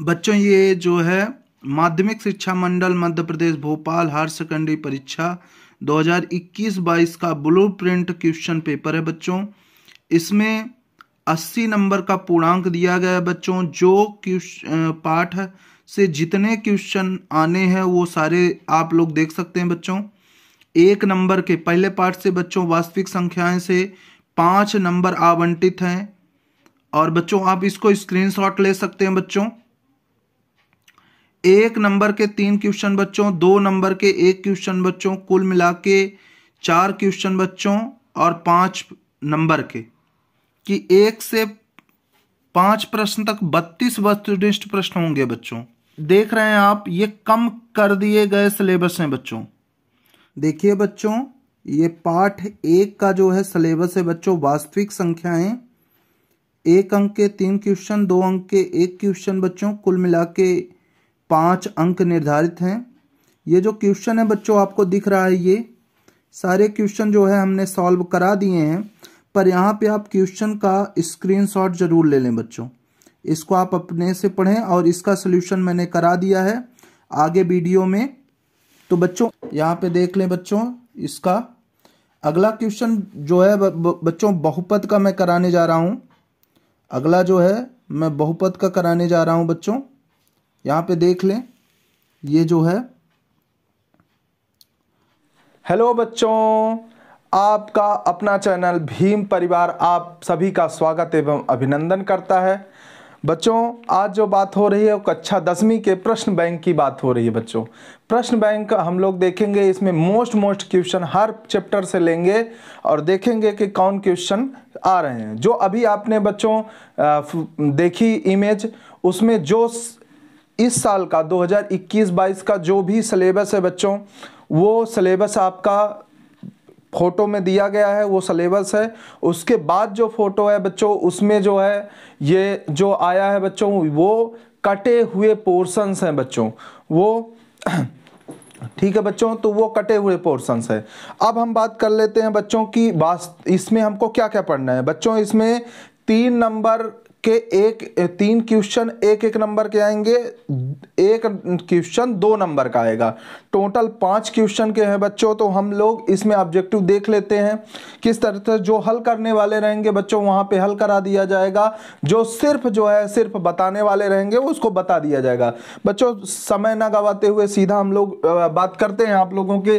बच्चों ये जो है माध्यमिक शिक्षा मंडल मध्य प्रदेश भोपाल हायर सेकेंडरी परीक्षा 2021-22 का ब्लूप्रिंट क्वेश्चन पेपर है बच्चों। इसमें 80 नंबर का पूर्णांक दिया गया है बच्चों। जो पाठ से जितने क्वेश्चन आने हैं वो सारे आप लोग देख सकते हैं बच्चों। 1 नंबर के पहले पाठ से बच्चों वास्तविक संख्याएं से 5 नंबर आवंटित हैं और बच्चों आप इसको स्क्रीनशॉट ले सकते हैं बच्चों। 1 नंबर के 3 क्वेश्चन बच्चों, 2 नंबर के 1 क्वेश्चन बच्चों, कुल मिला के 4 क्वेश्चन बच्चों और 5 नंबर के कि 1 से 5 प्रश्न तक 32 वस्तुनिष्ठ प्रश्न होंगे बच्चों। देख रहे हैं आप, ये कम कर दिए गए सिलेबस हैं बच्चों। देखिए बच्चों, ये पाठ 1 का जो है सिलेबस है बच्चों वास्तविक संख्याएं। 1 अंक के 3 क्वेश्चन, 2 अंक के 1 क्वेश्चन बच्चों, कुल मिला के 5 अंक निर्धारित हैं। ये जो क्वेश्चन है बच्चों आपको दिख रहा है, ये सारे क्वेश्चन जो है हमने सॉल्व करा दिए हैं, पर यहाँ पे आप क्वेश्चन का स्क्रीनशॉट जरूर ले लें बच्चों। इसको आप अपने से पढ़ें और इसका सोल्यूशन मैंने करा दिया है आगे वीडियो में। तो बच्चों यहाँ पे देख लें बच्चों, इसका अगला क्वेश्चन जो है बच्चों बहुपद का मैं कराने जा रहा हूँ। अगला जो है मैं बहुपद का कराने जा रहा हूँ बच्चों। यहाँ पे देख लें, ये जो है। हेलो बच्चों, आपका अपना चैनल भीम परिवार आप सभी का स्वागत एवं अभिनंदन करता है। बच्चों आज जो बात हो रही है वो कक्षा 10वीं के प्रश्न बैंक की बात हो रही है बच्चों। प्रश्न बैंक हम लोग देखेंगे, इसमें मोस्ट क्वेश्चन हर चैप्टर से लेंगे और देखेंगे कि कौन क्वेश्चन आ रहे हैं। जो अभी आपने बच्चों देखी इमेज, उसमें जो इस साल का 2021-22 का जो भी सिलेबस है बच्चों, वो सिलेबस आपका फोटो में दिया गया है, वो सिलेबस है। उसके बाद जो फोटो है बच्चों, उसमें जो है ये जो आया है बच्चों, वो कटे हुए पोर्शंस हैं बच्चों, वो ठीक है बच्चों, तो वो कटे हुए पोर्शंस है। अब हम बात कर लेते हैं बच्चों की इसमें हमको क्या क्या पढ़ना है बच्चों। इसमें 3 नंबर के 3 क्वेश्चन 1 नंबर के आएंगे, 1 क्वेश्चन 2 नंबर का आएगा। टोटल 5 क्वेश्चन के हैं बच्चों। तो हम लोग इसमें ऑब्जेक्टिव देख लेते हैं किस तरह से जो हल करने वाले रहेंगे बच्चों वहां पे हल करा दिया जाएगा। जो सिर्फ बताने वाले रहेंगे उसको बता दिया जाएगा बच्चों। समय ना गवाते हुए सीधा हम लोग बात करते हैं आप लोगों के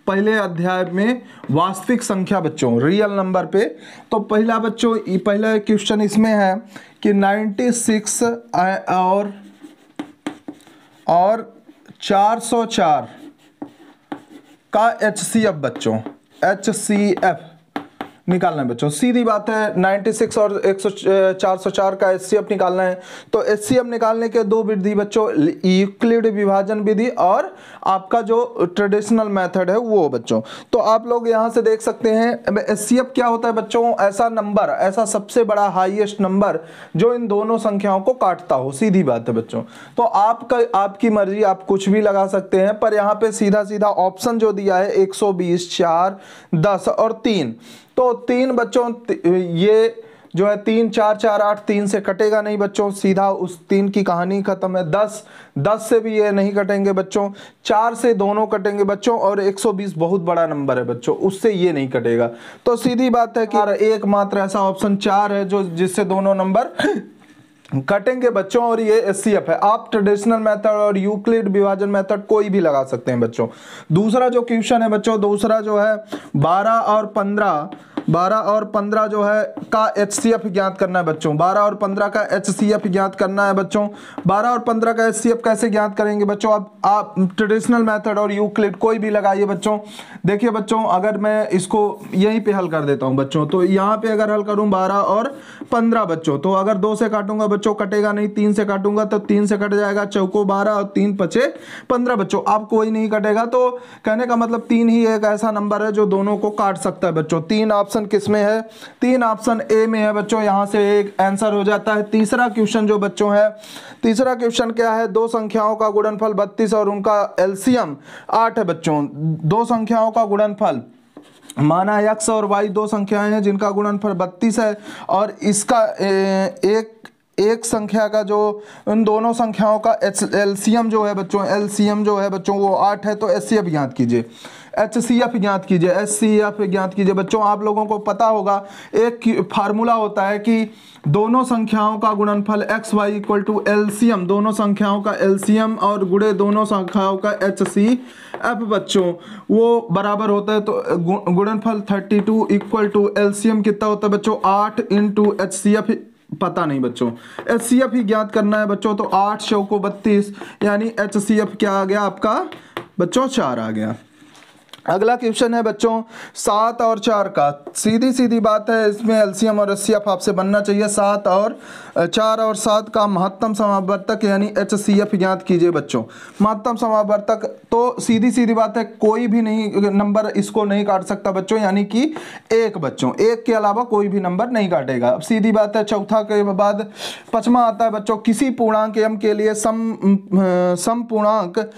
पहले अध्याय में वास्तविक संख्या बच्चों, रियल नंबर पे। तो पहला बच्चों पहला क्वेश्चन इसमें है कि 96 और 404 का HCF बच्चों, HCF निकालना है बच्चों। सीधी बात है, 96 और 404 का HCF निकालना है। तो HCF निकालने के 2 विधि बच्चों, यूक्लिड विभाजन विधि और आपका जो ट्रेडिशनल मेथड है वो बच्चों। तो आप लोग यहां से देख सकते हैं HCF क्या होता है बच्चों, ऐसा नंबर, ऐसा सबसे बड़ा हाईएस्ट नंबर जो इन दोनों संख्याओं को काटता हो। सीधी बात है बच्चों। तो आपकी मर्जी, आप कुछ भी लगा सकते हैं, पर यहाँ पे सीधा ऑप्शन जो दिया है 120, 4, 10 और 3। तो 3 बच्चों, ये जो है 3, 4, 4, 8 3 से कटेगा नहीं बच्चों, सीधा उस 3 की कहानी खत्म है। 10 से भी ये नहीं कटेंगे बच्चों, 4 से दोनों कटेंगे बच्चों, और 120 बहुत बड़ा नंबर है बच्चों, उससे ये नहीं कटेगा। तो सीधी बात है कि एकमात्र ऐसा ऑप्शन 4 है जो जिससे दोनों नंबर कटेंगे बच्चों, और ये HCF है। आप ट्रेडिशनल मेथड और यूक्लिड विभाजन मेथड कोई भी लगा सकते हैं बच्चों। दूसरा जो क्वेश्चन है बच्चों, दूसरा जो है 12 और 15 जो है का HCF ज्ञात करना है बच्चों। 12 और 15 का HCF ज्ञात करना है बच्चों। 12 और 15 का HCF कैसे ज्ञात करेंगे बच्चों, आप ट्रेडिशनल मेथड और यूक्लिड कोई भी लगाइए बच्चों। देखिए बच्चों, अगर मैं इसको यहीं पे हल कर देता हूं बच्चों, तो यहाँ पे अगर हल करूं 12 और 15 बच्चों, तो अगर 2 से काटूंगा बच्चों कटेगा नहीं, 3 से काटूंगा तो 3 से कट जाएगा, चौको 12 और 3 पचे 15 बच्चों। आप कोई नहीं कटेगा, तो कहने का मतलब 3 ही एक ऐसा नंबर है जो दोनों को काट सकता है बच्चों। 3 ऑप्शन किसमें है, 3 ऑप्शन ए में है बच्चों। यहां से एक आंसर हो जाता है। तीसरा क्वेश्चन जो बच्चों है, तीसरा क्वेश्चन क्या है, 2 संख्याओं का गुणनफल 32 और उनका एलसीएम 8 है बच्चों। 2 संख्याओं का गुणनफल माना x और y 2 संख्याएं हैं जिनका गुणनफल 32 है, और इसका एक संख्या का जो उन दोनों संख्याओं का एलसीएम जो है बच्चों, एलसीएम जो है बच्चों वो 8 है, तो एचसीएफ ज्ञात कीजिए, एचसीएफ ज्ञात कीजिए, एचसीएफ ज्ञात कीजिए। बच्चों आप लोगों को पता होगा एक फार्मूला होता है कि दोनों संख्याओं का गुणनफल x y equal to LCM, दोनों संख्याओं का एलसीएम और गुणे दोनों संख्याओं का एचसीएफ बच्चों वो बराबर होता है। तो गुणनफल 32 इक्वल टू एलसीएम कितना होता है बच्चों 8 इंटू एचसीएफ पता नहीं बच्चों, एचसीएफ ही ज्ञात करना है बच्चों। तो 8 चौको 32 यानी एचसीएफ क्या आ गया आपका बच्चों 4 आ गया। अगला क्वेश्चन है बच्चों 7 और 4 का, सीधी सीधी बात है, इसमें एलसीएम और एचसीएफ आपसे बनना चाहिए। 7 और 4 और 7 का महत्तम समावर्तक यानी एचसीएफ ज्ञात कीजिए बच्चों। महत्तम समावर्तक तो सीधी सीधी बात है, कोई भी नहीं नंबर इसको नहीं काट सकता बच्चों, यानी कि एक बच्चों, एक के अलावा कोई भी नंबर नहीं काटेगा। अब सीधी बात है, चौथा के बाद पांचवा आता है बच्चों, किसी पूर्णांक m के लिए सम पूर्णांक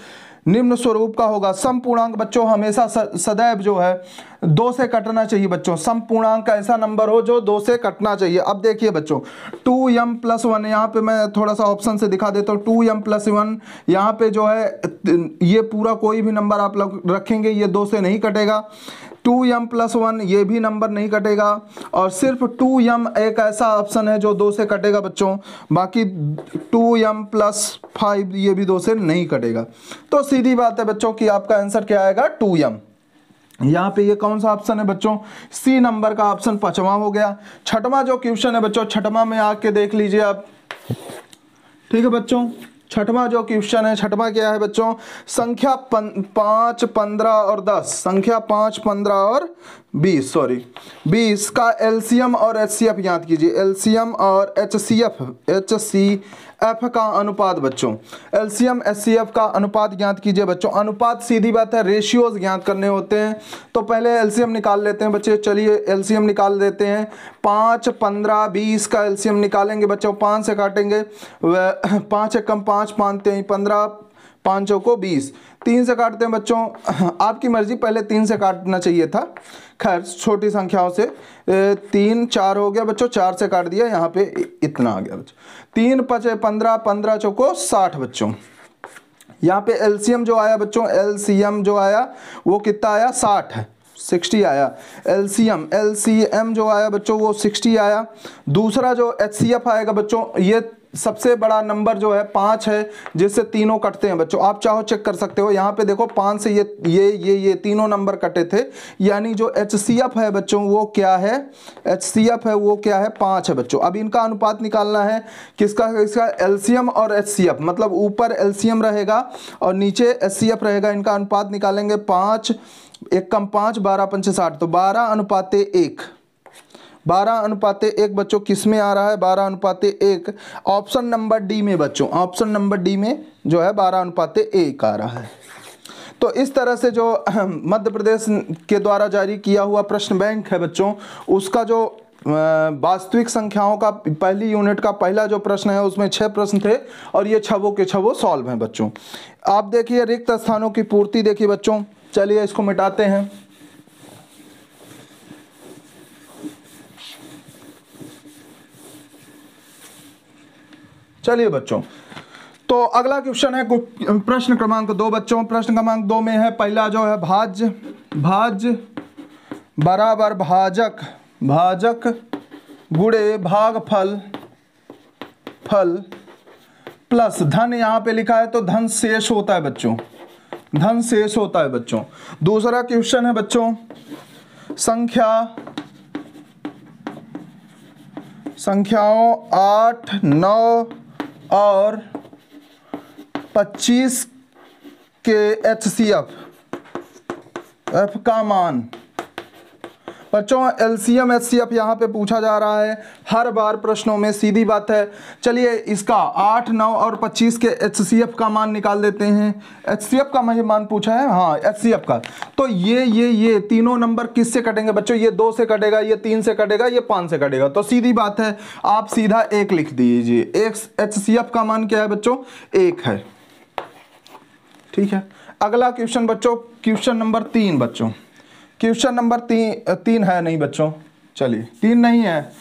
निम्न स्वरूप का होगा। सम पूर्णांक बच्चों हमेशा सदैव जो है 2 से कटना चाहिए बच्चों। सम पूर्णांक का ऐसा नंबर हो जो 2 से कटना चाहिए। अब देखिए बच्चों 2m+1, यहाँ पे मैं थोड़ा सा ऑप्शन से दिखा देता हूँ। 2m+1 यहाँ पे जो है ये पूरा कोई भी नंबर आप लोग रखेंगे ये 2 से नहीं कटेगा। 2m+1 ये भी नंबर नहीं कटेगा, और सिर्फ 2m एक ऐसा ऑप्शन है जो 2 से कटेगा बच्चों, बाकी 2m+5 ये भी 2 से नहीं कटेगा। तो सीधी बात है बच्चों कि आपका आंसर क्या आएगा 2m। यहाँ पे ये कौन सा ऑप्शन है बच्चों, सी नंबर का ऑप्शन 5वां हो गया। छठवां जो क्वेश्चन है बच्चों, छठवां में आके देख लीजिए आप, ठीक है बच्चों। छठवां जो क्वेश्चन है, छठवां क्या है बच्चों, संख्या 5, 15 और 10, संख्या 5, 15 और 20 का एलसीएम और एचसीएफ ज्ञात कीजिए। एलसीएम और एचसीएफ का अनुपात बच्चों, एलसीएम एचसीएफ का अनुपात ज्ञात कीजिए बच्चों। अनुपात सीधी बात है, रेशियोज ज्ञात करने होते हैं, तो पहले एलसीएम निकाल लेते हैं बच्चे। चलिए एलसीएम निकाल देते हैं। 5, 15, 20 का एलसीएम निकालेंगे बच्चों, 5 से काटेंगे, 5 एकम 5, 5 3 15, 5 चौको 20, 3 से काटते हैं बच्चों, आपकी मर्जी, पहले 3 से काटना चाहिए था, खैर छोटी संख्याओं से। 3 4 हो गया बच्चों, 4 से काट दिया, यहाँ पे इतना आ गया बच्चों। 3 5 15, 15 चौको 60 बच्चों। यहाँ पे एलसीएम जो आया बच्चों, एलसीएम जो आया वो कितना आया 60 है, 60 आया। एलसीएम जो आया बच्चों वो 60 आया। दूसरा जो एचसीएफ आएगा बच्चों, ये सबसे बड़ा नंबर जो है 5 है, जिससे तीनों कटते हैं बच्चों। आप चाहो चेक कर सकते हो, यहाँ पे देखो 5 से ये तीनों नंबर कटे थे, यानी जो एचसीएफ है बच्चों वो क्या है, एचसीएफ है वो क्या है 5 है बच्चों। अब इनका अनुपात निकालना है, किसका, इसका एलसीएम और एचसीएफ, मतलब ऊपर एलसीएम रहेगा और नीचे एचसीएफ रहेगा। इनका अनुपात निकालेंगे, 5 एकम 5, 12 पंचे 60, तो 12:1, 12:1 बच्चों किस में आ रहा है, 12:1 ऑप्शन नंबर डी में बच्चों, ऑप्शन नंबर डी में जो है 12:1 आ रहा है। तो इस तरह से जो मध्य प्रदेश के द्वारा जारी किया हुआ प्रश्न बैंक है बच्चों, उसका जो वास्तविक संख्याओं का पहली यूनिट का पहला जो प्रश्न है उसमें 6 प्रश्न थे और ये 6 के 6 सॉल्व हैं बच्चों। आप देखिए रिक्त स्थानों की पूर्ति देखिए बच्चों, चलिए इसको मिटाते हैं। चलिए बच्चों, तो अगला क्वेश्चन है प्रश्न क्रमांक 2 बच्चों। प्रश्न क्रमांक 2 में है पहला जो है भाज्य बराबर भाजक गुणे भागफल प्लस धन, यहाँ पे लिखा है तो धन शेष होता है बच्चों, धन शेष होता है बच्चों। दूसरा क्वेश्चन है बच्चों संख्याओं 8, 9 और 25 के एचसीएफ का मान बच्चों। एलसीएम एचसीएफ यहाँ पे पूछा जा रहा है हर बार प्रश्नों में, सीधी बात है। चलिए इसका 8, 9 और 25 के एचसीएफ का मान निकाल देते हैं। एचसीएफ का मान पूछा है, हाँ एचसीएफ का। तो ये तीनों नंबर किससे कटेंगे बच्चों, ये 2 से कटेगा, ये 3 से कटेगा, ये 5 से कटेगा। तो सीधी बात है आप सीधा 1 लिख दीजिए। एचसीएफ का मान क्या है बच्चों, 1 है, ठीक है। अगला क्वेश्चन बच्चों, क्वेश्चन नंबर 3 बच्चों। क्वेश्चन नंबर 3 है नहीं बच्चों, चलिए 3 नहीं है,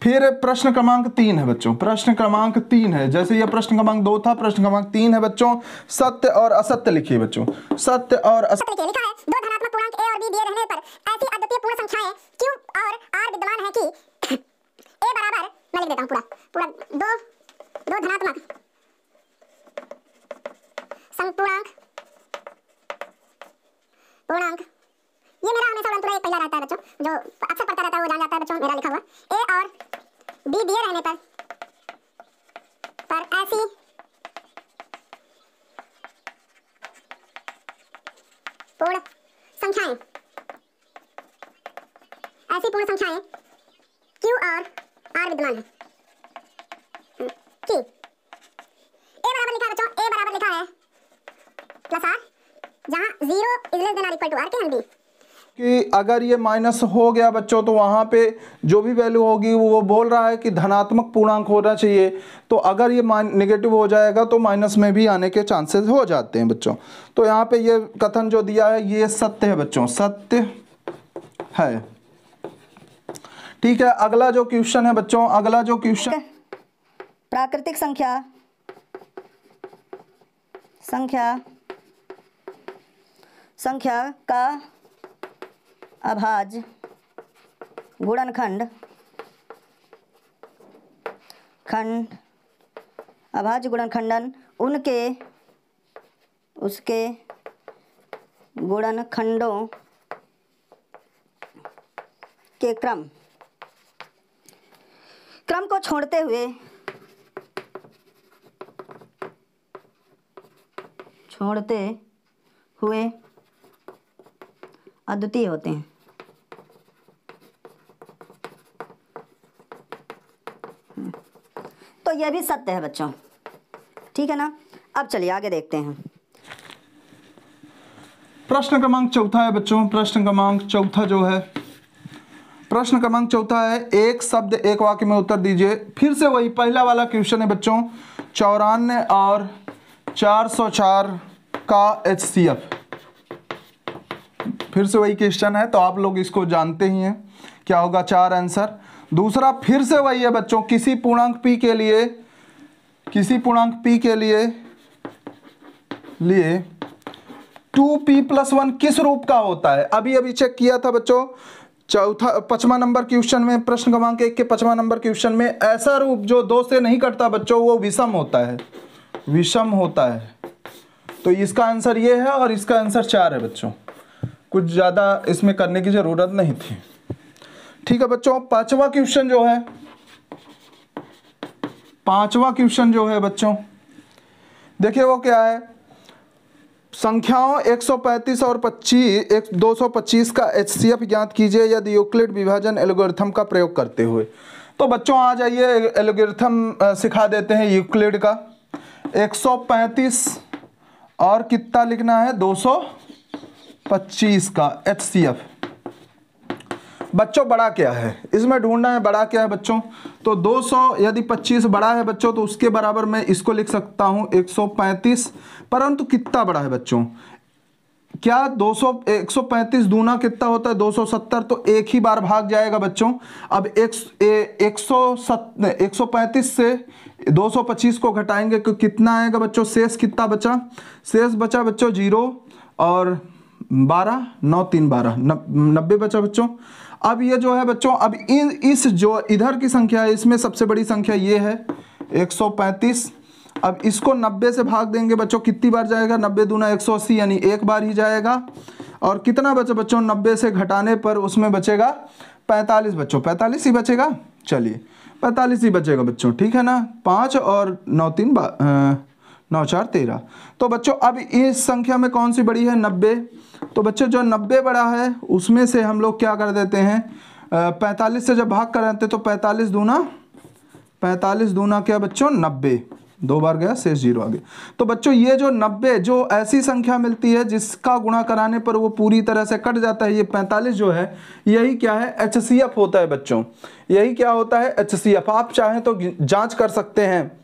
फिर प्रश्न क्रमांक 3 है बच्चों, प्रश्न क्रमांक 3 है, जैसे ये प्रश्न क्रमांक 2 था, प्रश्न क्रमांक 3 है बच्चों। सत्य और असत्य लिखिए बच्चों, सत्य और असत्य। लिखा है दो धनात्मक पूर्णांक a और b दिए रहने पर ऐसी अद्वितीय पूर्ण संख्याएं q और r विद्यमान है कि a बराबर, मैं लिख देता हूं पूरा दो धनात्मक पूर्णांक, ये मेरा हमेशा उड़नतुड़ा एक पहला रहता है बच्चों, जो अक्सर पढ़ता रहता है वो जान जाता है बच्चों, मेरा लिखा हुआ a और b दिए रहने पर ऐसी पूर्ण संख्याएं q और r विद्यमान है कि a बराबर लिखा है बच्चों, a बराबर लिखा है प्लस r, जहां 0 इज लेस देन और equal to r can be, कि अगर ये माइनस हो गया बच्चों तो वहाँ पे जो भी वैल्यू होगी वो बोल रहा है कि धनात्मक पूर्णांक होना चाहिए, तो अगर ये नेगेटिव हो जाएगा तो माइनस में भी आने के चांसेस हो जाते हैं बच्चों। तो यहाँ पे ये कथन जो दिया है ये सत्य है बच्चों, सत्य है। ठीक है, अगला जो क्वेश्चन है बच्चों, अगला जो क्वेश्चन, प्राकृतिक संख्या का अभाज्य गुणनखंड अभाज्य गुणनखंडन उसके गुणनखंडों के क्रम को छोड़ते हुए अद्वितीय होते हैं। तो यह भी सत्य है बच्चों, ठीक है ना। अब चलिए आगे देखते हैं। प्रश्न क्रमांक 4 है बच्चों, प्रश्न क्रमांक 4 जो है, प्रश्न क्रमांक 4 है, एक शब्द एक वाक्य में उत्तर दीजिए। फिर से वही पहला वाला क्वेश्चन है बच्चों, 94 और 404 का HCF। फिर से वही क्वेश्चन है, तो आप लोग इसको जानते ही हैं क्या होगा, 4 आंसर। दूसरा फिर से वही है बच्चों, किसी पूर्णांक p के लिए 2p+1 किस रूप का होता है। अभी चेक किया था बच्चों, 5वां नंबर क्वेश्चन में, प्रश्न क्रमांक 1 के 5वां नंबर क्वेश्चन में, ऐसा रूप जो 2 से नहीं कटता बच्चों वो विषम होता है। तो इसका आंसर ये है और इसका आंसर 4 है बच्चों, कुछ ज़्यादा इसमें करने की ज़रूरत नहीं थी। ठीक है बच्चों, 5वां क्वेश्चन जो है बच्चों, देखिए वो क्या है, संख्याओं 135 और 225 का HCF ज्ञात कीजिए यदि यूक्लिड विभाजन एल्गोरिथम का प्रयोग करते हुए। तो बच्चों आ जाइए, एल्गोरिथम सिखा देते हैं यूक्लिड का। 135 और कितना लिखना है, 225 का HCF। बच्चों बड़ा क्या है, इसमें ढूंढना है बड़ा क्या है बच्चों। तो 200 यदि 25 बड़ा है बच्चों तो उसके बराबर मैं इसको लिख सकता हूं 135, परंतु कितना बड़ा है बच्चों, क्या 135 दूना कितना होता है 270, तो एक ही बार भाग जाएगा बच्चों। अब 135 से 225 को घटाएंगे तो कितना आएगा बच्चों, शेष कितना बचा, शेष बचा बच्चों 0 और 12, 9 3 12, 90 बचा बच्चों। अब ये जो है बच्चों, अब इस जो इधर की संख्या है इसमें सबसे बड़ी संख्या ये है 135। अब इसको 90 से भाग देंगे बच्चों, कितनी बार जाएगा, 90 दूना 180, यानी एक बार ही जाएगा। और कितना बचा बच्चों, 90 से घटाने पर उसमें बचेगा 45 बच्चों, 45 ही बचेगा। चलिए 45 ही बचेगा बच्चों, ठीक है ना। 5 और 9 3 9 4 13। तो बच्चों अब इस संख्या में कौन सी बड़ी है, 90। तो बच्चों जो 90 बड़ा है उसमें से हम लोग क्या कर देते हैं, 45 से जब भाग कराते तो 45 दूना क्या बच्चों, 90, 2 बार गया, शेष 0 आ गया। तो बच्चों ये जो 90 जो ऐसी संख्या मिलती है जिसका गुणा कराने पर वो पूरी तरह से कट जाता है, ये 45 जो है यही क्या है, HCF होता है बच्चों। यही क्या होता है, HCF। आप चाहें तो जांच कर सकते हैं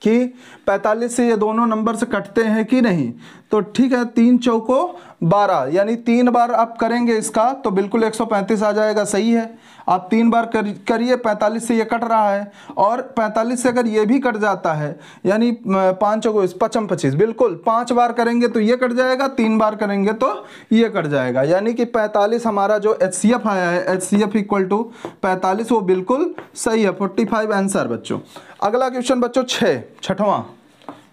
कि 45 से ये दोनों नंबर से कटते हैं कि नहीं। तो ठीक है, 3 चौको 12, यानी 3 बार आप करेंगे इसका तो बिल्कुल 135 आ जाएगा। सही है, आप 3 बार करिए, 45 से ये कट रहा है, और 45 से अगर ये भी कट जाता है यानी 5 चौको 25, बिल्कुल 5 बार करेंगे तो ये कट जाएगा, 3 बार करेंगे तो ये कट जाएगा, यानी कि 45 हमारा जो HCF आया है, HCF इक्वल टू 45, वो बिल्कुल सही है। 45 आंसर बच्चों। अगला क्वेश्चन बच्चों 6वां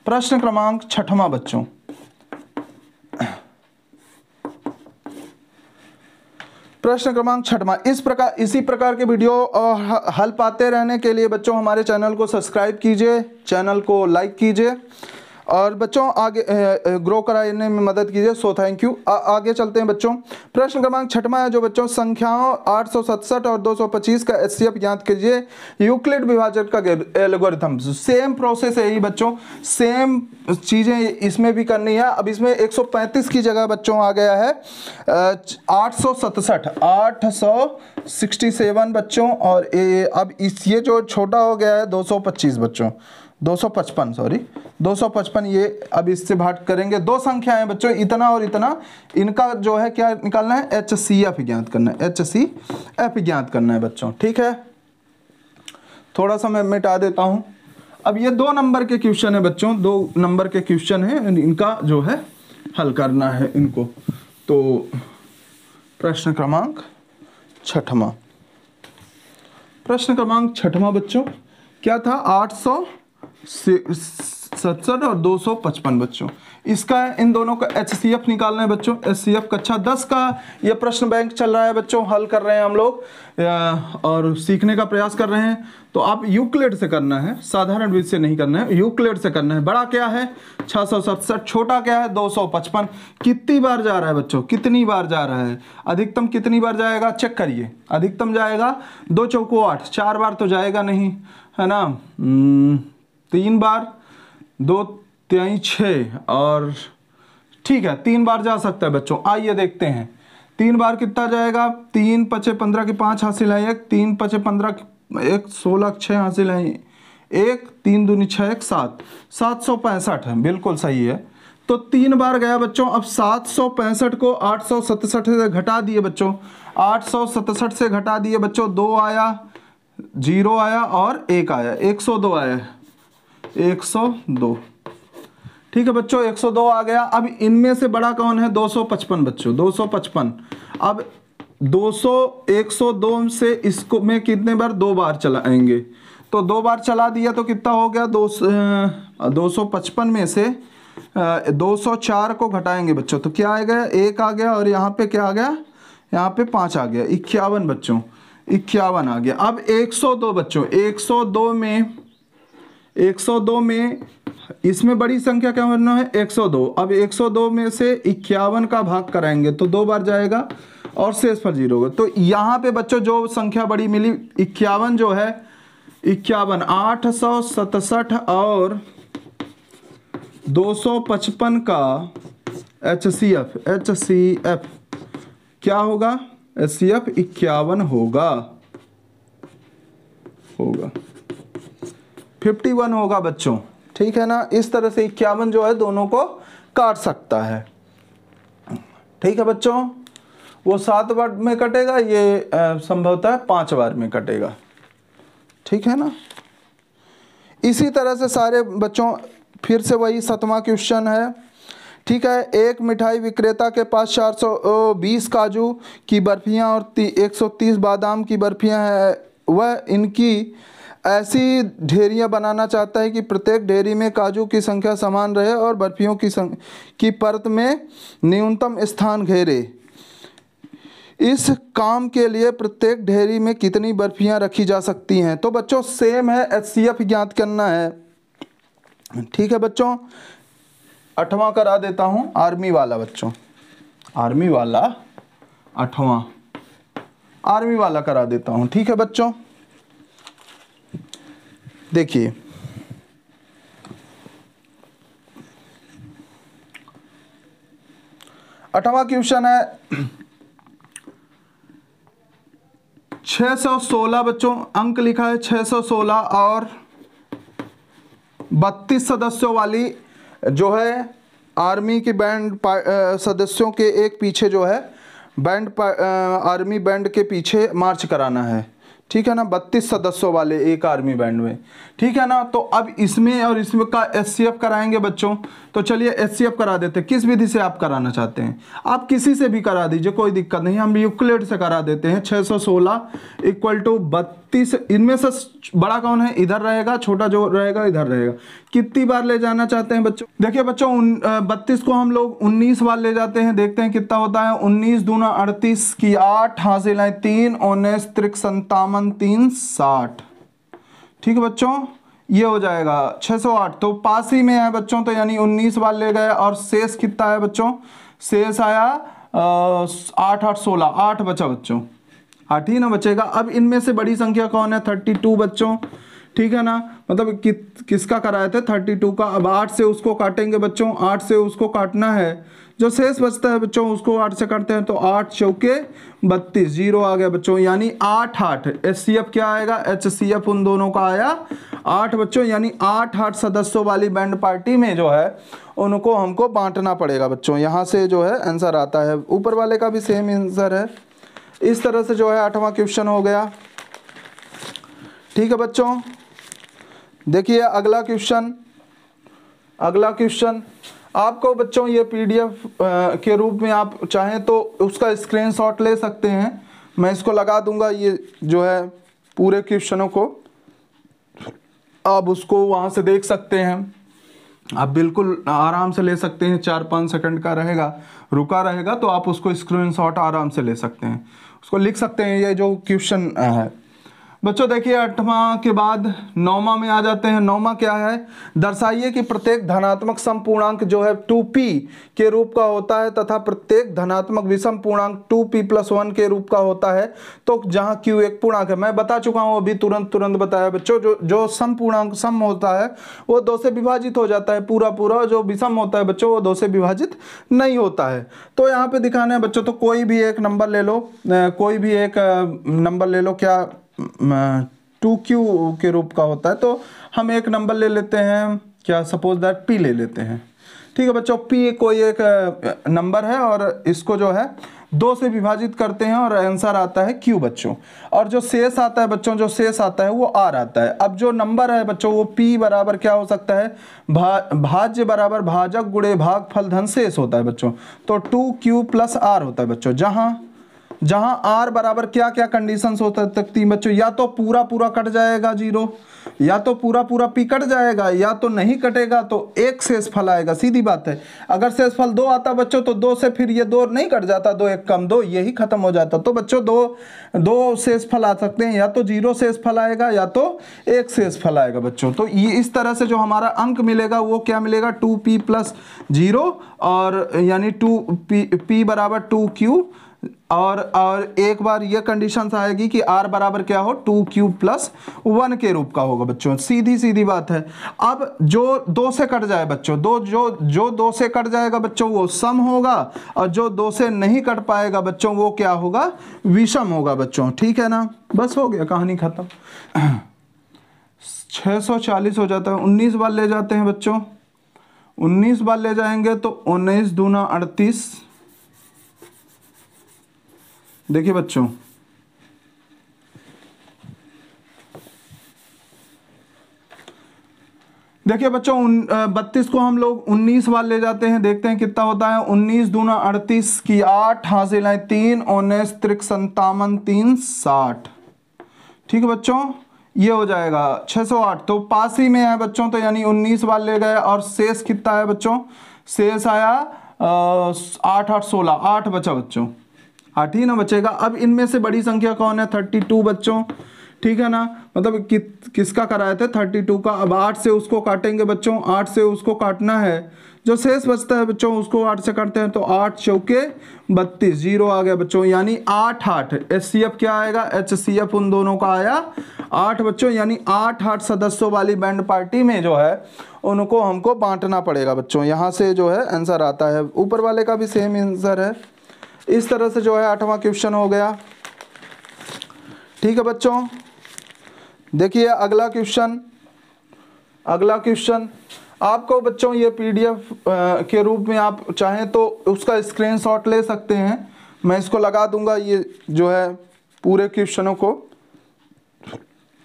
प्रश्न क्रमांक 6वां बच्चों। प्रश्न क्रमांक 6वां। इसी प्रकार के वीडियो हल पाते रहने के लिए बच्चों हमारे चैनल को सब्सक्राइब कीजिए, चैनल को लाइक कीजिए और बच्चों आगे ग्रो कराने में मदद कीजिए। So thank you. आगे चलते हैं बच्चों। प्रश्न क्रमांक 6वां है जो बच्चों संख्याओं 867 और 225 का HCF ज्ञात कीजिए यूक्लिड विभाजक का एल्गोरिथम। सेम प्रोसेस है यही बच्चों, सेम चीज़ें इसमें भी करनी है। अब इसमें 135 की जगह बच्चों आ गया है 867 बच्चों, और अब ये जो छोटा हो गया है 225 बच्चों, 255 ये अब इससे भाग करेंगे। 2 संख्या है बच्चों, इतना और इतना, इनका जो है क्या निकालना है, HCF ज्ञात करना है, HCF ज्ञात करना है बच्चों। ठीक है, थोड़ा सा मैं मिटा देता हूं। अब ये 2 नंबर के क्वेश्चन है बच्चों, 2 नंबर के क्वेश्चन है, इनका जो है हल करना है इनको। तो प्रश्न क्रमांक 6वां, प्रश्न क्रमांक 6वां बच्चों क्या था, 867 और 255 बच्चों। इसका इन दोनों का HCF निकालना है बच्चों। HCF कक्षा 10 का ये प्रश्न बैंक चल रहा है बच्चों, हल कर रहे हैं हम लोग और सीखने का प्रयास कर रहे हैं। तो आप यूक्लिड से करना है, साधारण विधि से नहीं करना है, यूक्लिड से करना है। बड़ा क्या है 667, छोटा क्या है 255। कितनी बार जा रहा है बच्चों, कितनी बार जा रहा है, अधिकतम कितनी बार जाएगा चेक करिए। अधिकतम जाएगा 2 चौको 8, 4 बार तो जाएगा नहीं, है ना, 3 बार, 2 3 6, और ठीक है 3 बार जा सकता है बच्चों। आइए देखते हैं 3 बार कितना जाएगा। 3 5 15 के 5 हासिल है 1, 3 5 15 1 16 6 हासिल है 1, 3 दूनी 6 1 7, 765 है, बिल्कुल सही है। तो 3 बार गया बच्चों। अब 765 को 867 से घटा दिए बच्चों, 867 से घटा दिए बच्चों, 2 आया, 0 आया और 1 आया, 102 आया, 102। ठीक है बच्चों, 102 आ गया। अब इनमें से बड़ा कौन है, 255 बच्चों, 255। अब 102 से इसको में कितने बार, 2 बार चलाएंगे, तो 2 बार चला दिया तो कितना हो गया, 255 में से 204 को घटाएंगे बच्चों तो क्या आएगा, 1 आ गया, और यहाँ पे क्या आ गया, यहाँ पे 5 आ गया, 51 बच्चों, 51 आ गया। अब 102 बच्चों, 102 में इसमें बड़ी संख्या क्या बनना है, 102। अब 102 में से 51 का भाग कराएंगे तो 2 बार जाएगा और शेष पर 0 होगा। तो यहाँ पे बच्चों जो संख्या बड़ी मिली 51 जो है, 51 867 और 255 का HCF क्या होगा, HCF 51 होगा 51 होगा बच्चों। ठीक है ना, इस तरह से 51 जो है दोनों को काट सकता है। ठीक है बच्चों, वो 7 बार में कटेगा, ये संभवतः 5 बार में कटेगा। ठीक है ना, इसी तरह से सारे बच्चों फिर से वही 7वां क्वेश्चन है। ठीक है, एक मिठाई विक्रेता के पास 420 काजू की बर्फियां और 130 बादाम की बर्फियां हैं। वह इनकी ऐसी ढेरियां बनाना चाहता है कि प्रत्येक ढेरी में काजू की संख्या समान रहे और बर्फियों की परत में न्यूनतम स्थान घेरे। इस काम के लिए प्रत्येक ढेरी में कितनी बर्फियां रखी जा सकती हैं। तो बच्चों सेम है, HCF ज्ञात करना है। ठीक है बच्चों, 8वां करा देता हूं, आर्मी वाला बच्चों, आर्मी वाला 8वां आर्मी वाला करा देता हूं। ठीक है बच्चों, देखिए 8वां क्वेश्चन है 616 बच्चों, अंक लिखा है 616 और 32 सदस्यों वाली जो है आर्मी के बैंड सदस्यों के एक पीछे जो है आर्मी बैंड के पीछे मार्च कराना है, ठीक है ना, 32 सदस्यों वाले एक आर्मी बैंड में, ठीक है ना। तो अब इसमें और इसमें का एचसीएफ कराएंगे बच्चों। तो चलिए एचसीएफ करा देते हैं। किस विधि से आप कराना चाहते हैं? आप किसी से भी करा दीजिए, कोई दिक्कत नहीं, हम यूक्लिड से करा देते हैं। 616 इक्वल टू 32, इनमें से बड़ा कौन है? इधर रहेगा, छोटा जो रहेगा इधर रहेगा। कितनी बार ले जाना चाहते हैं बच्चों? देखिए बच्चों 32 को हम लोग 19 बार ले जाते हैं, देखते हैं कितना होता है। 19 दूना 38 की 8 हासिल है 3, 19 त्रिक 57 3 60, ठीक है बच्चों, ये हो जाएगा 608। तो पास ही में है बच्चों, तो यानी 19 बार ले गए और शेष कितना है बच्चों? शेष आया 8 8 16, 8 बचा बच्चों, 8 ही ना बचेगा। अब इनमें से बड़ी संख्या कौन है? 32 बच्चों, ठीक है ना। मतलब किसका कराए थे? 32 का। अब 8 से उसको काटेंगे बच्चों, 8 से उसको काटना है, जो शेष बचता है बच्चों उसको 8 से काटते हैं, तो 8 चौके 32, 0 आ गया बच्चों, यानी 8 8। एचसीएफ क्या आएगा? एचसीएफ उन दोनों का आया 8 बच्चों, यानी 8 8 सदस्यों वाली बैंड पार्टी में जो है उनको हमको बांटना पड़ेगा बच्चों। यहाँ से जो है आंसर आता है। ऊपर वाले का भी सेम आंसर है। इस तरह से जो है 8वां क्वेश्चन हो गया, ठीक है बच्चों। देखिए अगला क्वेश्चन आपको बच्चों ये पीडीएफ के रूप में आप चाहें तो उसका स्क्रीनशॉट ले सकते हैं, मैं इसको लगा दूंगा। ये जो है पूरे क्वेश्चनों को आप उसको वहाँ से देख सकते हैं, आप बिल्कुल आराम से ले सकते हैं। 4-5 सेकंड का रहेगा, रुका रहेगा, तो आप उसको स्क्रीनशॉट आराम से ले सकते हैं, उसको लिख सकते हैं। ये जो क्वेश्चन है बच्चों, देखिए 8वां के बाद 9वां में आ जाते हैं। 9वां क्या है? दर्शाइए कि प्रत्येक धनात्मक सम पूर्णांक जो है 2p के रूप का होता है तथा प्रत्येक धनात्मक विषम पूर्णांक 2p+1 के रूप का होता है। तो जहां q एक पूर्णांक है, मैं बता चुका हूं अभी, तुरंत बताया बच्चों। जो सम पूर्णांक सम होता है वो 2 से विभाजित हो जाता है पूरा, जो विषम होता है बच्चों वो 2 से विभाजित नहीं होता है। तो यहाँ पे दिखाना है बच्चों, तो कोई भी एक नंबर ले लो, क्या 2q के रूप का होता है, तो हम एक नंबर ले लेते हैं, क्या सपोज दैट p ले लेते हैं, ठीक है बच्चों। p कोई एक नंबर है और इसको जो है 2 से विभाजित करते हैं और आंसर आता है q बच्चों। और जो शेष आता है बच्चों, वो r आता है। अब जो नंबर है बच्चों वो p बराबर क्या हो सकता है? भाज्य बराबर भाजक गुणे भागफल धन शेष होता है बच्चों। तो 2q + r होता है बच्चों, जहां r बराबर क्या क्या कंडीशंस हो सकती हैं बच्चों? या तो पूरा कट जाएगा 0, या तो पूरा p कट जाएगा, या तो नहीं कटेगा तो एक शेषफल आएगा। सीधी बात है। अगर शेषफल 2 आता बच्चों तो 2 से फिर ये 2 नहीं कट जाता, 2 1 कम 2, यही खत्म हो जाता। तो बच्चों दो शेषफल आ सकते हैं, या तो 0 शेषफल आएगा या तो 1 शेषफल आएगा बच्चों। तो ये इस तरह से जो हमारा अंक मिलेगा वो क्या मिलेगा? 2p + 0, और यानी 2p बराबर 2q, और एक बार ये कंडीशन आएगी कि r बराबर क्या हो? 2q + 1 के रूप का होगा बच्चों। सीधी बात है। अब जो 2 से कट जाए बच्चों, जो 2 से कट जाएगा बच्चों वो सम होगा, और जो 2 से नहीं कट पाएगा बच्चों वो क्या होगा? विषम होगा बच्चों, ठीक है ना। बस हो गया, कहानी खत्म। 640 हो जाता है। 19 बार ले जाते हैं बच्चों, 19 बार ले जाएंगे तो 19 दूना 38। देखिए बच्चों देखिए बच्चों 32 को हम लोग 19 बार ले जाते हैं, देखते हैं कितना होता है। 19 दूना 38 की 8 हासिल है 3, 19 त्रिक 57 3 60, ठीक है बच्चों, ये हो जाएगा 608। तो पास ही में है बच्चों, तो यानी 19 बार ले गए और शेष कितना है बच्चों? शेष आया 8 8 16, 8 बचा बच्चों, 8 ही ना बचेगा। अब इनमें से बड़ी संख्या कौन है? 32 बच्चों, ठीक है ना। मतलब किसका कराए थे? 32 का। अब 8 से उसको काटेंगे बच्चों, 8 से उसको काटना है, जो शेष बचता है बच्चों उसको 8 से काटते हैं, तो 8 चौके 32, 0 आ गया बच्चों, यानी 8 8। एचसीएफ क्या आएगा? एचसीएफ उन दोनों का आया 8 बच्चों, यानी 8 8 सदस्यों वाली बैंड पार्टी में जो है उनको हमको बांटना पड़ेगा बच्चों। यहाँ से जो है आंसर आता है। ऊपर वाले का भी सेम आंसर है। इस तरह से जो है 8वां क्वेश्चन हो गया, ठीक है बच्चों। देखिए अगला क्वेश्चन आपको बच्चों ये PDF के रूप में आप चाहें तो उसका स्क्रीनशॉट ले सकते हैं, मैं इसको लगा दूंगा, ये जो है पूरे क्वेश्चनों को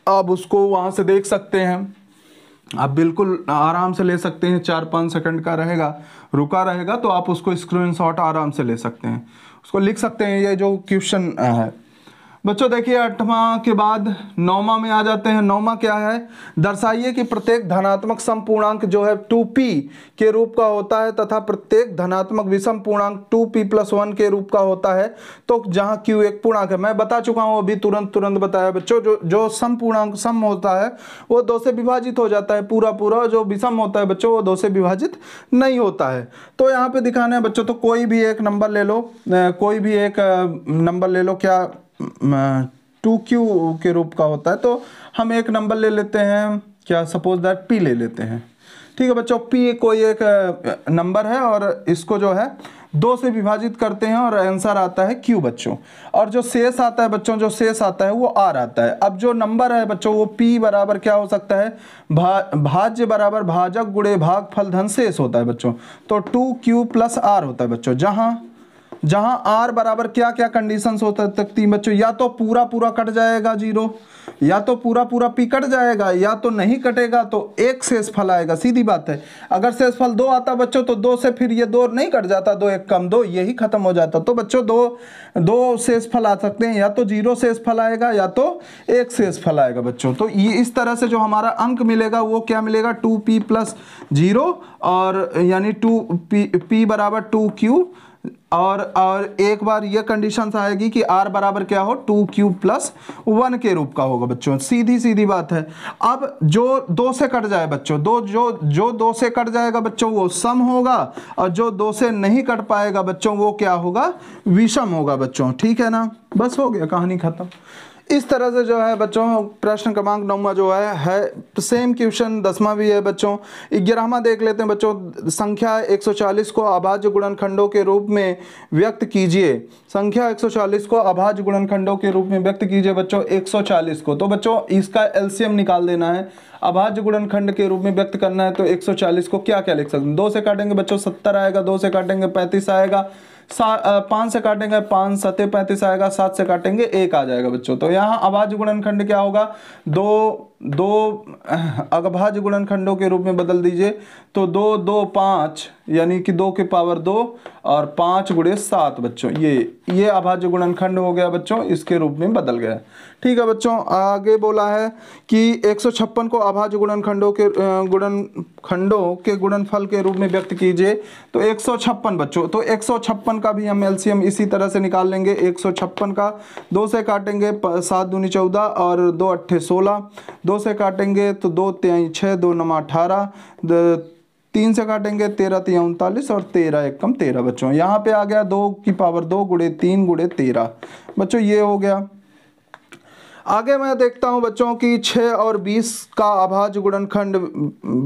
आप उसको वहाँ से देख सकते हैं, आप बिल्कुल आराम से ले सकते हैं, 4-5 सेकंड का रहेगा, रुका रहेगा, तो आप उसको स्क्रीनशॉट आराम से ले सकते हैं, उसको लिख सकते हैं। ये जो क्वेश्चन है बच्चों देखिए 8वां के बाद 9वां में आ जाते हैं। 9वां क्या है, दर्शाइए कि प्रत्येक धनात्मक सम पूर्णांक जो है 2p के रूप का होता है तथा प्रत्येक धनात्मक विषम पूर्णांक 2p+1 के रूप का होता है। तो जहां q एक पूर्णांक है, मैं बता चुका हूं अभी, तुरंत बताया बच्चों, जो सम पूर्णांक सम होता है वो 2 से विभाजित हो जाता है, पूरा जो विषम होता है बच्चों वो 2 से विभाजित नहीं होता है। तो यहाँ पे दिखाना है बच्चों, तो कोई भी एक नंबर ले लो, कोई भी एक नंबर ले लो, क्या 2q के रूप का होता है, तो हम एक नंबर ले लेते हैं, क्या सपोज दैट p ले लेते हैं। ठीक है बच्चों, p कोई एक नंबर है और इसको जो है 2 से विभाजित करते हैं और आंसर आता है q बच्चों। और जो शेष आता है बच्चों, जो शेष आता है वो r आता है। अब जो नंबर है बच्चों वो p बराबर क्या हो सकता है, भाज्य बराबर भाजक गुणे भागफल धन शेष होता है बच्चों। तो 2q + r होता है बच्चों, जहां r बराबर क्या क्या कंडीशंस होता है तक 3 बच्चों, या तो पूरा कट जाएगा 0, या तो पूरा p कट जाएगा, या तो नहीं कटेगा तो एक शेष फल आएगा, सीधी बात है। अगर शेष फल 2 आता बच्चों तो 2 से फिर ये 2 नहीं कट जाता, 2 1 कम 2, यही खत्म हो जाता। तो बच्चों दो शेष फल आ सकते हैं, या तो 0 शेष फल आएगा या तो एक शेष फल आएगा बच्चों। तो ये इस तरह से जो हमारा अंक मिलेगा वो क्या मिलेगा, 2p + 0, और यानी 2p बराबर 2q, और एक बार ये कंडीशन आएगी कि r बराबर क्या हो, 2q + 1 के रूप का होगा बच्चों। सीधी बात है। अब जो 2 से कट जाए बच्चों, जो 2 से कट जाएगा बच्चों वो सम होगा, और जो 2 से नहीं कट पाएगा बच्चों वो क्या होगा, विषम होगा बच्चों। ठीक है ना, बस हो गया, कहानी खत्म। इस तरह से जो है बच्चों प्रश्न क्रमांक 9वां जो है सेम क्वेश्चन 10वां भी है बच्चों। 11वां देख लेते हैं बच्चों, संख्या 140 को अभाज्य गुणनखंडों के रूप में व्यक्त कीजिए। संख्या 140 को अभाज्य गुणनखंडों के रूप में व्यक्त कीजिए बच्चों, 140 को। तो बच्चों इसका एलसीएम निकाल देना है, अभाज्य गुणनखंड के रूप में व्यक्त करना है। तो 140 को क्या क्या लिख सकते हैं, 2 से काटेंगे बच्चों 70 आएगा, 2 से काटेंगे 35 आएगा, 5 से काटेंगे 5 7 35 आएगा, 7 से काटेंगे 1 आ जाएगा बच्चों। तो यहाँ अभाज्य गुणनखंड क्या होगा, दो अभाज्य गुणनखंडों के रूप में बदल दीजिए। तो 2 2 5 यानी कि 2 की पावर 2 और 5 गुणे 7 बच्चों, ये अभाज्य गुणनखंड हो गया बच्चों, इसके रूप में बदल गया। ठीक है बच्चों, आगे बोला है कि 156 को अभाज्य गुणनखंडों के गुणनफल के रूप में व्यक्त कीजिए। तो 156 बच्चों, तो 156 का भी हम एलसीएम इसी तरह से निकाल लेंगे। 156 का 2 से काटेंगे 7 दूनी 14 और 2 8 16, 2 से काटेंगे तो 2 3 6, 2 9 18, 3 से काटेंगे 13 3 39 और 13 1 कम 13 बच्चों। यहाँ पे आ गया 2 की पावर 2 गुणे 3 गुणे 13 बच्चों, ये हो गया। आगे मैं देखता हूं बच्चों की 6 और 20 का अभाज्य गुणनखंड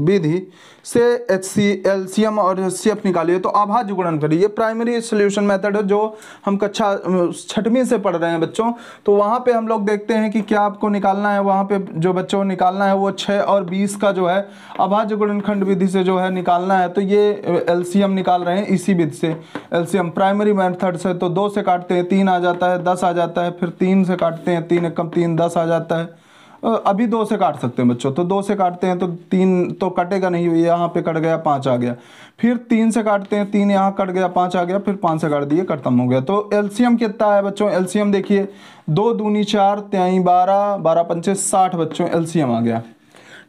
विधि से एलसीएम और एचसीएफ निकालिए। तो अभाज्य गुणनखंड ये प्राइमरी सॉल्यूशन मेथड है जो हम कक्षा 6वीं से पढ़ रहे हैं बच्चों। तो वहां पे हम लोग देखते हैं कि क्या आपको निकालना है। वहां पे जो बच्चों निकालना है वो 6 और 20 का जो है अभाज्य गुणनखंड विधि से जो है निकालना है। तो ये एलसीएम निकाल रहे हैं इसी विधि से, एलसीएम प्राइमरी मेथड से। तो 2 से काटते हैं 3 आ जाता है, 10 आ जाता है, फिर 3 से काटते हैं 3 कम 3 10 आ जाता है। अभी 2 से काट सकते हैं बच्चों, तो 2 से काटते हैं तो 3 तो कटेगा नहीं, यहाँ पे कट गया 5 आ गया। फिर 3 से काटते हैं 3 यहाँ कट गया 5 आ गया, फिर 5 से काट दिए खत्म हो गया। तो एलसीएम कितना है बच्चों, एलसीएम देखिए 2 दूनी 4 3 12 12 पंचे 60 बच्चों, एलसीएम आ गया।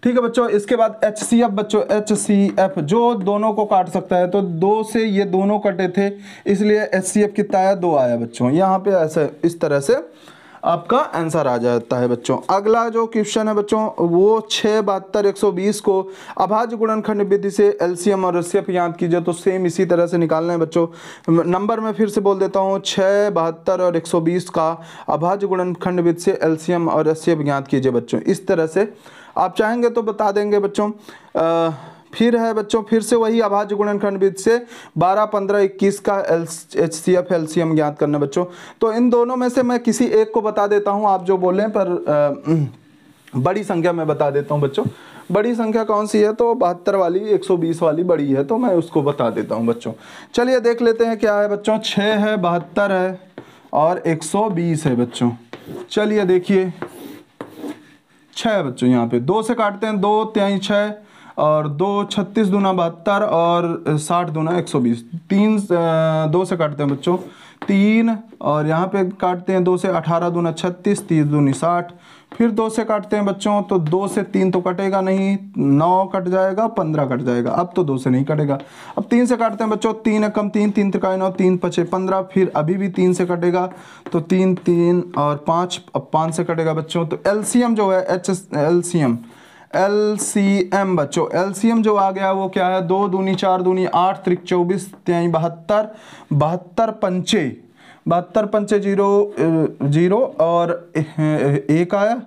ठीक है बच्चों, इसके बाद एचसीएफ बच्चों, एचसीएफ जो दोनों को काट सकता है। तो 2 से ये दोनों कटे थे इसलिए एचसीएफ कितना आया 2 आया बच्चों। यहाँ पे ऐसे इस तरह से आपका आंसर आ जाता है बच्चों। अगला जो क्वेश्चन है बच्चों वो 6 72 120 को अभाज्य गुणनखंड विधि से एलसीएम और एचसीएफ याद कीजिए। तो सेम इसी तरह से निकालना है बच्चों। नंबर में फिर से बोल देता हूँ, 6 72 और 120 का अभाज्य गुणनखंड विधि से एलसीएम और एचसीएफ याद कीजिए बच्चों। इस तरह से आप चाहेंगे तो बता देंगे बच्चों। फिर है बच्चों, फिर से वही अभाज्य गुणनखंड विधि से 12 15 21 का एचसीएफ एलसीएम ज्ञात करना बच्चों। तो इन दोनों में से मैं किसी एक को बता देता हूं, आप जो बोलें पर बड़ी संख्या में बता देता हूं बच्चों। बड़ी संख्या कौन सी है, तो 72 वाली 120 वाली बड़ी है, तो मैं उसको बता देता हूँ बच्चों। चलिए देख लेते हैं क्या है बच्चों। 6 है, 72 है और 120 है बच्चों। चलिए देखिए 6 है बच्चों, यहाँ पे 2 से काटते हैं, 2 तिहाई 6 और 2 36 दूना 72 और 60 दूना 120। 3 2 से काटते हैं बच्चों 3 और यहाँ पे काटते हैं 2 से 18 दूना 36, 30 दूनी 60। फिर 2 से काटते हैं बच्चों, तो 2 से 3 तो कटेगा नहीं, 9 कट जाएगा, 15 कट जाएगा। अब तो 2 से नहीं कटेगा। अब 3 से काटते हैं बच्चों, 3 एकम 3, 3 त्रिकाई 9, 3 पचे 15। फिर अभी भी 3 से कटेगा, तो 3 3 और 5, अब 5 से कटेगा बच्चों। तो एलसीएम जो है एलसीएम बच्चों, एलसीएम जो आ गया वो क्या है, 2 दूनी 4 दूनी 8 त्रिक 24 तिहाई 72, 72 पंचे 0 और 1 आया,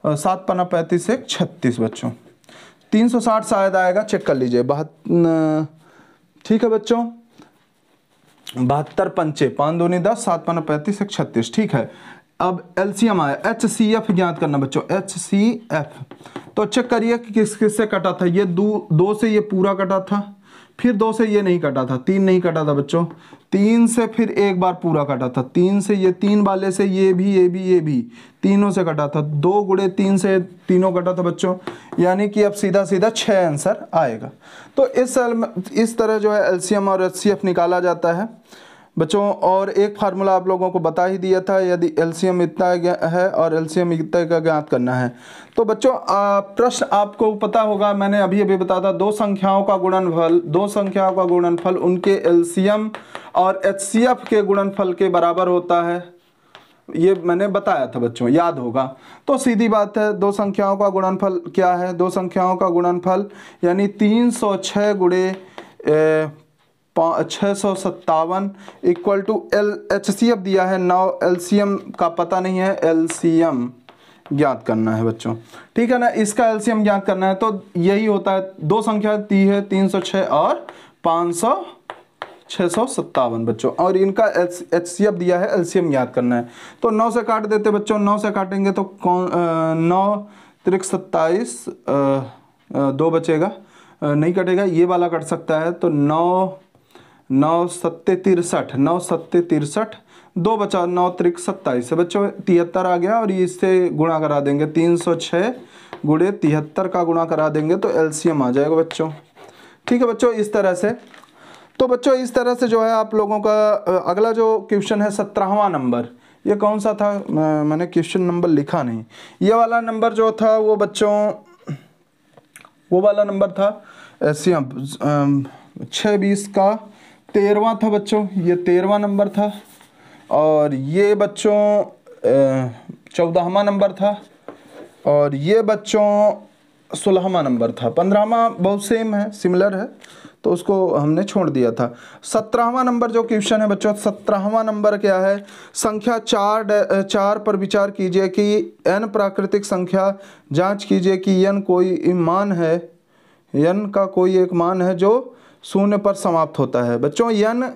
7 पन्ना 35 1 36 बच्चों। 360 शायद आएगा, चेक कर लीजिए। ठीक है बच्चों, 72 पंचे 5 दूनी 10, 7 पन्ना 35 1 36। ठीक है, अब एलसीएम आया, HCF ज्ञात करना बच्चों, HCF। तो चेक करिए कि किस किस से कटा था। ये 2 से ये पूरा कटा था, फिर 2 से ये नहीं कटा था, 3 नहीं कटा था बच्चों, 3 से फिर एक बार पूरा कटा था, 3 से ये 3 वाले से ये भी तीनों से कटा था, 2 गुणे 3 से तीनों कटा था बच्चों। यानी कि अब सीधा 6 आंसर आएगा। तो इस तरह जो है एलसीएम और एचसीएफ निकाला जाता है बच्चों। और एक फार्मूला आप लोगों को बता ही दिया था, यदि एलसीएम इतना है और एलसीएम इतना का ज्ञात करना है। तो बच्चों प्रश्न आपको पता होगा, मैंने अभी बताया था, 2 संख्याओं का गुणनफल उनके एलसीएम और एचसीएफ के गुणनफल के बराबर होता है। ये मैंने बताया था बच्चों, याद होगा। तो सीधी बात है, 2 संख्याओं का गुणनफल क्या है, 2 संख्याओं का गुणनफल यानी 306 गुणे 657 इक्वल टू HCF दिया है 9, एलसीएम का पता नहीं है, एलसीएम ज्ञात करना है बच्चों। ठीक है ना, इसका एलसीएम ज्ञात करना है। तो यही होता है, 2 संख्या दी है 306 और 657 बच्चों, और इनका HCF दिया है, एलसीएम ज्ञात करना है। तो 9 से काट देते बच्चों, 9 से काटेंगे तो 9 त्रिक 27, 2 बचेगा, नहीं कटेगा, ये वाला कट सकता है। तो 9 सत्ते 63, 2 बचा, 9 त्रिक 27 है बच्चों, 73 आ गया। और इससे गुणा करा देंगे, 306 गुणे 73 का गुणा करा देंगे तो एलसीएम आ जाएगा बच्चों। ठीक है बच्चों, इस तरह से। तो बच्चों इस तरह से जो है आप लोगों का अगला जो क्वेश्चन है 17वां नंबर, ये कौन सा था, मैंने क्वेश्चन नंबर लिखा नहीं। ये वाला नंबर जो था वो बच्चों, वो वाला नंबर था 620 का 13वां था बच्चों, ये 13वां नंबर था। और ये बच्चों 14वां नंबर था, और ये बच्चों 16वां नंबर था। 15वां बहुत सेम है, सिमिलर है, तो उसको हमने छोड़ दिया था। 17वां नंबर जो क्वेश्चन है बच्चों, 17वां नंबर क्या है, संख्या 4 पर विचार कीजिए कि n प्राकृतिक संख्या, जांच कीजिए कि n कोई मान है, n का कोई एक मान है जो 0 पर समाप्त होता है बच्चों। n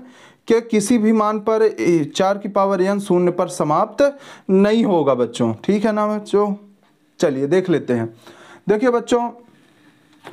के किसी भी मान पर 4 की पावर n 0 पर समाप्त नहीं होगा बच्चों। ठीक है ना बच्चों, चलिए देख लेते हैं। देखिए बच्चों,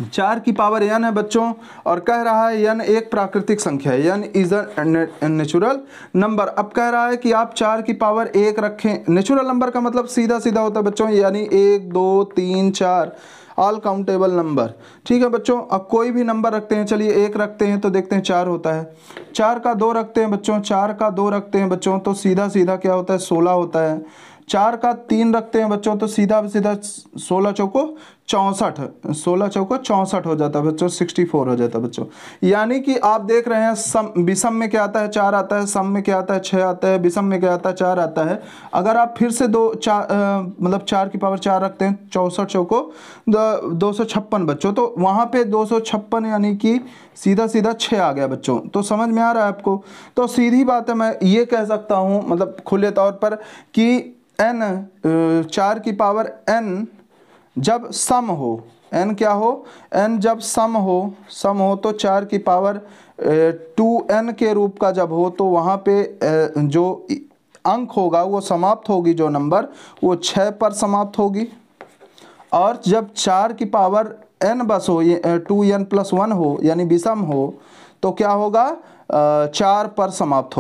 4 की पावर n है बच्चों, और कह रहा है n एक प्राकृतिक संख्या है, n is a natural number. अब कह रहा है कि आप 4 की पावर 1 रखें। नेचुरल नंबर का मतलब सीधा होता है बच्चों, यानी 1 2 3 4 ऑल काउंटेबल नंबर। ठीक है बच्चों, अब कोई भी नंबर रखते हैं, चलिए 1 रखते हैं तो देखते हैं 4 होता है। 4 का 2 रखते हैं बच्चों, 4 का 2 रखते हैं बच्चों, तो सीधा क्या होता है, 16 होता है। 4 का 3 रखते हैं बच्चों, तो सीधा 16 चौको 64, 16 चौको 64 हो जाता है बच्चों, 64 हो जाता है बच्चों। यानी कि आप देख रहे हैं विषम में क्या आता है, 4 आता है, सम में क्या आता है, 6 आता है, विषम में क्या आता है, 4 आता है। अगर आप फिर से 4 की पावर 4 रखते हैं, 64 चौको 256 बच्चों, तो वहाँ पे 256 यानी कि सीधा 6 आ गया बच्चों। तो समझ में आ रहा है आपको। तो सीधी बात है, मैं ये कह सकता हूँ मतलब खुले तौर पर कि n 4 की पावर n जब सम हो, n क्या हो, n जब सम हो तो 4 की पावर 2n के रूप का जब हो, तो वहाँ पे जो अंक होगा वो समाप्त होगी, जो नंबर वो 6 पर समाप्त होगी। और जब 4 की पावर n बस हो, ये 2n+1 हो यानी विषम हो, तो क्या होगा 4 पर समाप्त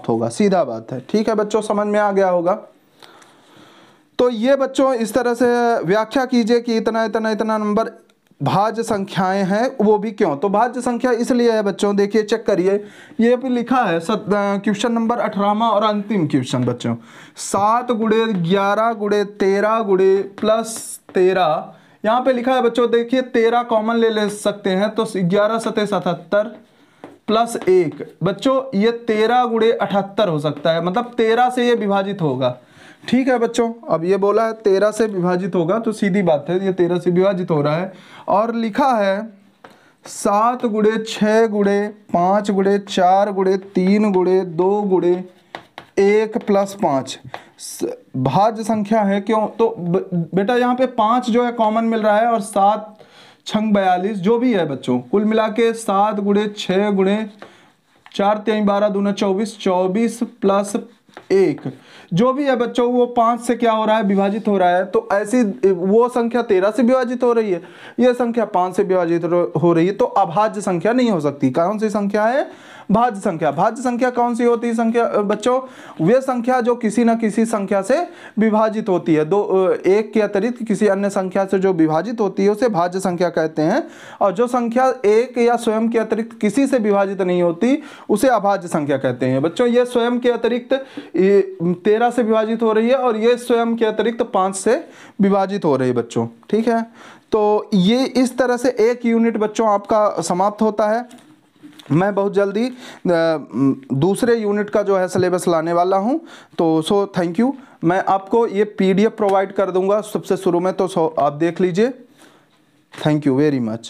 होगा, सीधा बात है। ठीक है बच्चों, समझ में आ गया होगा। तो ये बच्चों इस तरह से व्याख्या कीजिए कि इतना इतना इतना नंबर भाज्य संख्याएं हैं, वो भी क्यों। तो भाज्य संख्या इसलिए है बच्चों, देखिए चेक करिए, ये भी लिखा है क्वेश्चन नंबर 18वां और अंतिम क्वेश्चन बच्चों, 7 गुणे 11 गुणे 13 गुणे प्लस 13, यहाँ पे लिखा है बच्चों, देखिए 13 कॉमन ले सकते हैं तो 11 सते 77 प्लस 1, बच्चों ये 13 गुणे 78 हो सकता है, मतलब 13 से ये विभाजित होगा। ठीक है बच्चों, अब ये बोला है 13 से विभाजित होगा, तो सीधी बात है ये 13 से विभाजित हो रहा है। और लिखा है 7 गुणे 6 गुणे 5 गुणे 4 गुणे 3 गुणे 2 गुणे 1 प्लस 5 भाज्य संख्या है, क्यों। तो बेटा यहाँ पे 5 जो है कॉमन मिल रहा है, और 7 छंग 42 जो भी है बच्चों, कुल मिला के 7 गुणे 6 गुणे 4 3 12 दूना 24 24 प्लस 1 जो भी है बच्चों, वो 5 से क्या हो रहा है, विभाजित हो रहा है। तो ऐसी वो संख्या 13 से विभाजित हो रही है, ये संख्या 5 से विभाजित हो रही है, तो अभाज्य संख्या नहीं हो सकती। कौन सी संख्या है, भाज्य संख्या। भाज्य संख्या कौन सी होती है संख्या बच्चों, वे संख्या जो किसी न किसी संख्या से विभाजित होती है, एक के अतिरिक्त किसी अन्य संख्या से जो विभाजित होती है उसे भाज्य संख्या कहते हैं, और जो संख्या एक या स्वयं के अतिरिक्त किसी से विभाजित नहीं होती उसे अभाज्य संख्या कहते हैं। बच्चों ये स्वयं के अतिरिक्त 13 से विभाजित हो रही है, और ये स्वयं के अतिरिक्त 5 से विभाजित हो रही है बच्चों। ठीक है, तो ये इस तरह से एक यूनिट बच्चों आपका समाप्त होता है। मैं बहुत जल्दी दूसरे यूनिट का जो है सिलेबस लाने वाला हूं, तो थैंक यू। मैं आपको ये PDF प्रोवाइड कर दूंगा सबसे शुरू में, तो आप देख लीजिए। Thank you very much.